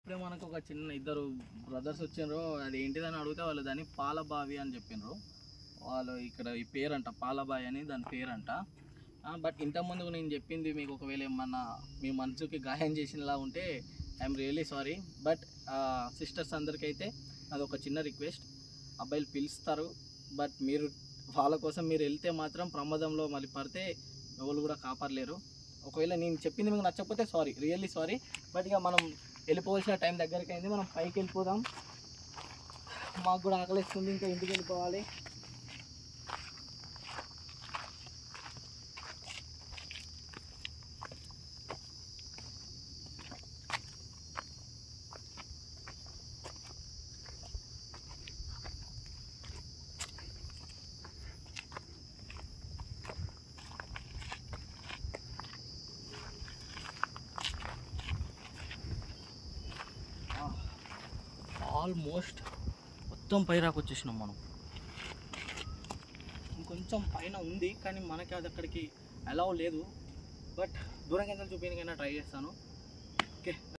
ఇప్పుడే మనకు ఒక చిన్న ఇద్దరు బ్రదర్స్ వచ్చిండ్రు, అది ఏంటిదని అడిగితే వాళ్ళు దాన్ని పాలబావి అని చెప్పిండ్రు. వాళ్ళు ఇక్కడ ఈ పేరంట పాలబావి అని దాని పేరంట. బట్ ఇంతకుముందు నేను చెప్పింది మీకు ఒకవేళ ఏమన్నా మీ మనసుకి గాయం చేసినలా ఉంటే I'm really sorry. But sisters అందరికైతే అది ఒక చిన్న రిక్వెస్ట్, అబ్బాయిలు పిలుస్తారు బట్ మీరు వాళ్ళ కోసం మీరు వెళ్తే మాత్రం ప్రమాదంలో మళ్ళీ పడితే ఎవరు కూడా కాపాడలేరు. ఒకవేళ నేను చెప్పింది మీకు నచ్చకపోతే సారీ, రియల్లీ సారీ. బట్ ఇక మనం వెళ్ళిపోవాల్సిన టైం దగ్గరికి అయింది, మనం పైకి వెళ్ళిపోదాం. మాకు కూడా ఆకలిస్తుంది, ఇంకా ఇంటికి వెళ్ళిపోవాలి. ఆల్మోస్ట్ మొత్తం పైరాకు వచ్చేసినాం మనం. ఇంకొంచెం పైన ఉంది కానీ మనకి అది అక్కడికి అలౌ లేదు. బట్ దూరంగా ఎంత చూపించకైనా ట్రై చేస్తాను. ఓకే.